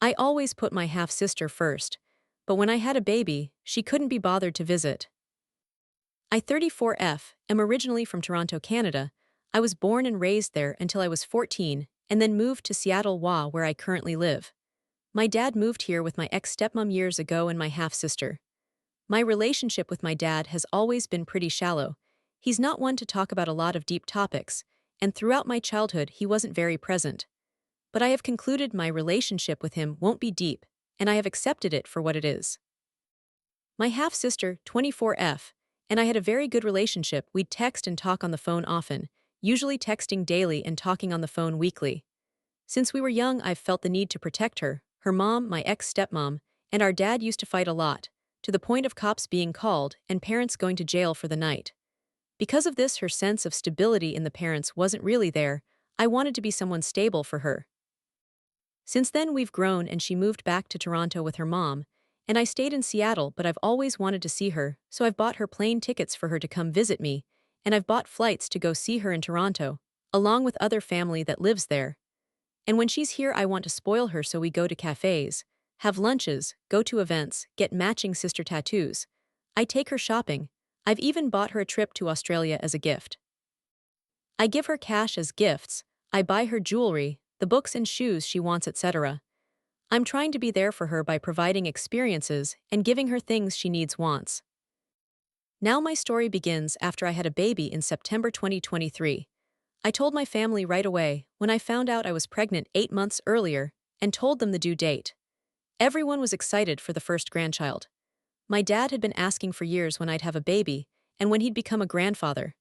I always put my half-sister first, but when I had a baby, she couldn't be bothered to visit. I 34F am originally from Toronto, Canada. I was born and raised there until I was 14 and then moved to Seattle, where I currently live. My dad moved here with my ex-stepmom years ago and my half-sister. My relationship with my dad has always been pretty shallow. He's not one to talk about a lot of deep topics, and throughout my childhood he wasn't very present. But I have concluded my relationship with him won't be deep, and I have accepted it for what it is. My half-sister, 24F, and I had a very good relationship. We'd text and talk on the phone often, usually texting daily and talking on the phone weekly. Since we were young, I've felt the need to protect her mom, my ex-stepmom, and our dad used to fight a lot, to the point of cops being called and parents going to jail for the night. Because of this, her sense of stability in the parents wasn't really there. I wanted to be someone stable for her. Since then, we've grown and she moved back to Toronto with her mom, and I stayed in Seattle, but I've always wanted to see her, so I've bought her plane tickets for her to come visit me, and I've bought flights to go see her in Toronto, along with other family that lives there. And when she's here, I want to spoil her, so we go to cafes, have lunches, go to events, get matching sister tattoos. I take her shopping. I've even bought her a trip to Australia as a gift. I give her cash as gifts. I buy her jewelry, the books and shoes she wants, etc. I'm trying to be there for her by providing experiences and giving her things she needs, wants. Now my story begins after I had a baby in September 2023. I told my family right away when I found out I was pregnant 8 months earlier and told them the due date. Everyone was excited for the first grandchild. My dad had been asking for years when I'd have a baby and when he'd become a grandfather.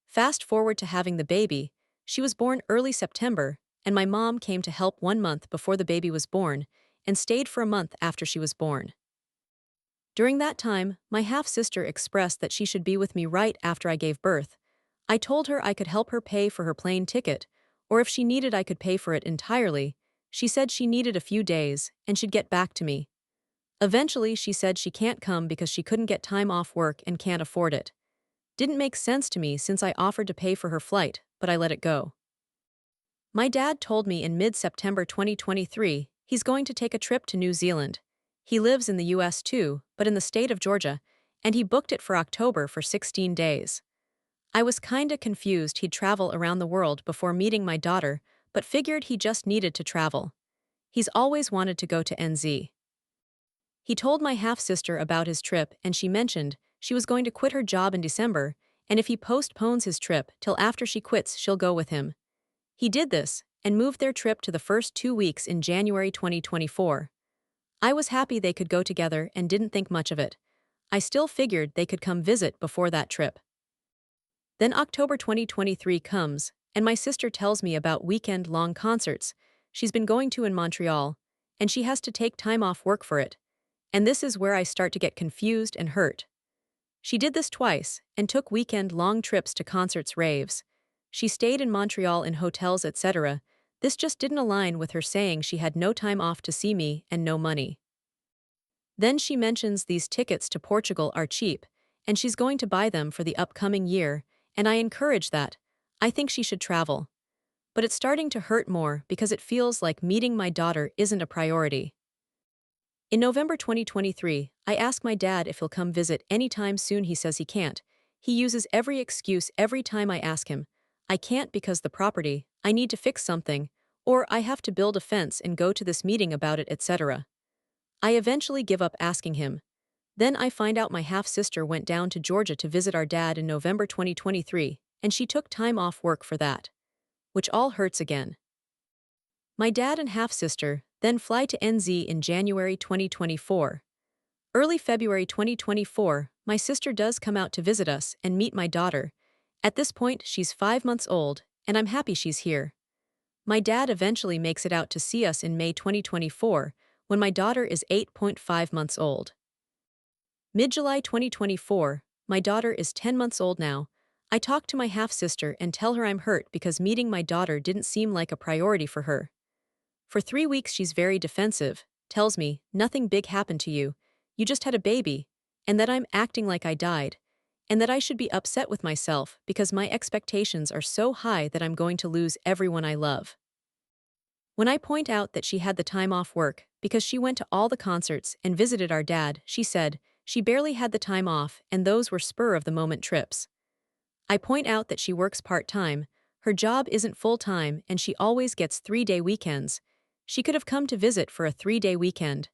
Fast forward to having the baby, she was born early September, and my mom came to help 1 month before the baby was born and stayed for a month after she was born. During that time, my half-sister expressed that she should be with me right after I gave birth. I told her I could help her pay for her plane ticket, or if she needed I could pay for it entirely. She said she needed a few days and she'd get back to me. Eventually, she said she can't come because she couldn't get time off work and can't afford it. Didn't make sense to me since I offered to pay for her flight, but I let it go. My dad told me in mid-September 2023 he's going to take a trip to New Zealand. He lives in the US too, but in the state of Georgia, and he booked it for October for 16 days. I was kinda confused he'd travel around the world before meeting my daughter, but figured he just needed to travel. He's always wanted to go to NZ. He told my half-sister about his trip and she mentioned she was going to quit her job in December, and if he postpones his trip till after she quits, she'll go with him. He did this and moved their trip to the first 2 weeks in January 2024. I was happy they could go together and didn't think much of it. I still figured they could come visit before that trip. Then October 2023 comes, and my sister tells me about weekend-long concerts she's been going to in Montreal, and she has to take time off work for it. And this is where I start to get confused and hurt. She did this twice and took weekend-long trips to concerts, raves. She stayed in Montreal in hotels, etc. This just didn't align with her saying she had no time off to see me and no money. Then she mentions these tickets to Portugal are cheap, and she's going to buy them for the upcoming year, and I encourage that. I think she should travel. But it's starting to hurt more because it feels like meeting my daughter isn't a priority. In November 2023, I ask my dad if he'll come visit anytime soon. He says he can't. He uses every excuse every time I ask him. I can't because the property, I need to fix something, or I have to build a fence and go to this meeting about it, etc. I eventually give up asking him. Then I find out my half-sister went down to Georgia to visit our dad in November 2023, and she took time off work for that. Which all hurts again. My dad and half-sister then fly to NZ in January 2024. Early February 2024, my sister does come out to visit us and meet my daughter. At this point, she's 5 months old, and I'm happy she's here. My dad eventually makes it out to see us in May 2024, when my daughter is 8.5 months old. Mid-July 2024, my daughter is 10 months old now. I talk to my half-sister and tell her I'm hurt because meeting my daughter didn't seem like a priority for her. For 3 weeks she's very defensive, tells me, nothing big happened to you, you just had a baby, and that I'm acting like I died, and that I should be upset with myself because my expectations are so high that I'm going to lose everyone I love. When I point out that she had the time off work because she went to all the concerts and visited our dad, she said she barely had the time off and those were spur-of-the-moment trips. I point out that she works part-time, her job isn't full-time and she always gets 3-day weekends. She could have come to visit for a 3-day weekend.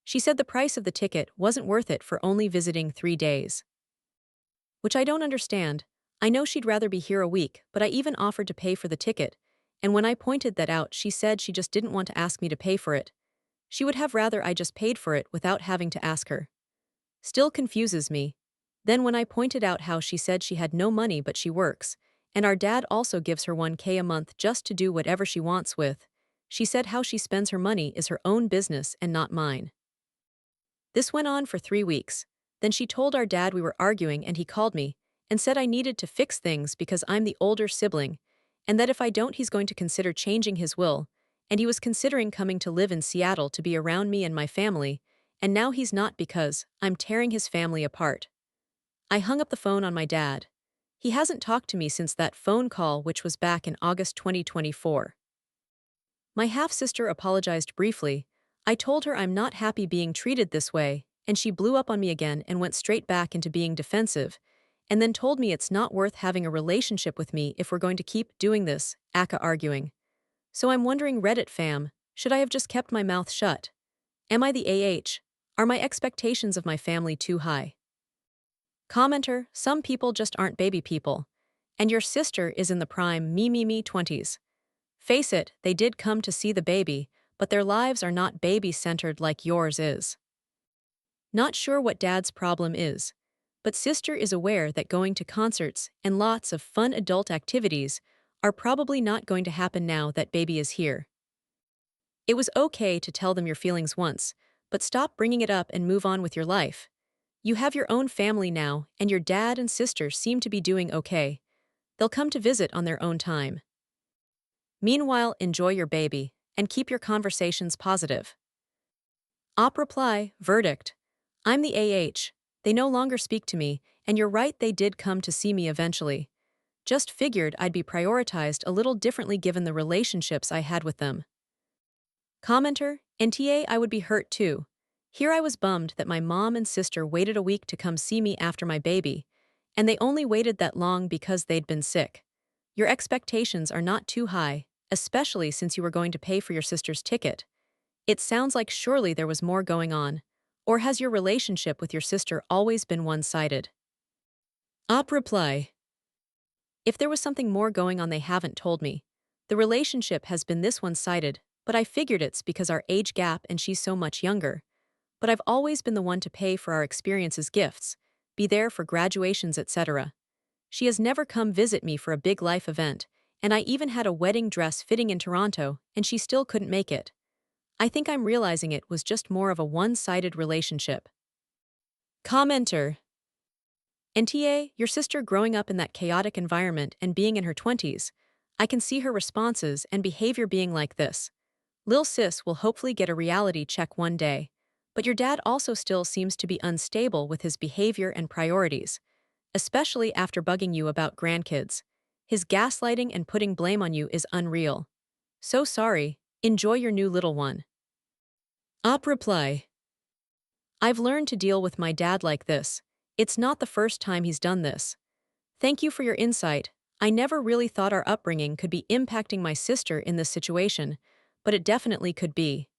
She said the price of the ticket wasn't worth it for only visiting 3 days. Which I don't understand. I know she'd rather be here a week, but I even offered to pay for the ticket, and when I pointed that out, she said she just didn't want to ask me to pay for it. She would have rather I just paid for it without having to ask her. Still confuses me. Then when I pointed out how she said she had no money but she works, and our dad also gives her 1K a month just to do whatever she wants with, she said how she spends her money is her own business and not mine. This went on for 3 weeks. Then she told our dad we were arguing and he called me and said I needed to fix things because I'm the older sibling, and that if I don't he's going to consider changing his will, and he was considering coming to live in Seattle to be around me and my family, and now he's not because I'm tearing his family apart. I hung up the phone on my dad. He hasn't talked to me since that phone call, which was back in August 2024. My half-sister apologized briefly. I told her I'm not happy being treated this way, and she blew up on me again and went straight back into being defensive, and then told me it's not worth having a relationship with me if we're going to keep doing this, aka arguing. So I'm wondering, Reddit fam, should I have just kept my mouth shut? Am I the AH? Are my expectations of my family too high? Commenter, some people just aren't baby people. And your sister is in the prime me 20s. Face it, they did come to see the baby, but their lives are not baby-centered like yours is. Not sure what dad's problem is, but sister is aware that going to concerts and lots of fun adult activities are probably not going to happen now that baby is here. It was okay to tell them your feelings once, but stop bringing it up and move on with your life. You have your own family now, and your dad and sister seem to be doing okay. They'll come to visit on their own time. Meanwhile, enjoy your baby, and keep your conversations positive. Op reply, verdict. I'm the AH. They no longer speak to me, and you're right, they did come to see me eventually. Just figured I'd be prioritized a little differently given the relationships I had with them. Commenter, NTA, I would be hurt too. Here I was bummed that my mom and sister waited a week to come see me after my baby, and they only waited that long because they'd been sick. Your expectations are not too high, especially since you were going to pay for your sister's ticket. It sounds like surely there was more going on. Or has your relationship with your sister always been one-sided? Op reply. If there was something more going on they haven't told me. The relationship has been this one-sided, but I figured it's because our age gap and she's so much younger. But I've always been the one to pay for our experiences, gifts, be there for graduations, etc. She has never come visit me for a big life event, and I even had a wedding dress fitting in Toronto, and she still couldn't make it. I think I'm realizing it was just more of a one-sided relationship. Commenter. NTA, your sister growing up in that chaotic environment and being in her 20s, I can see her responses and behavior being like this. Lil sis will hopefully get a reality check one day, but your dad also still seems to be unstable with his behavior and priorities, especially after bugging you about grandkids. His gaslighting and putting blame on you is unreal. So sorry, enjoy your new little one. Op reply. I've learned to deal with my dad like this. It's not the first time he's done this. Thank you for your insight. I never really thought our upbringing could be impacting my sister in this situation, but it definitely could be.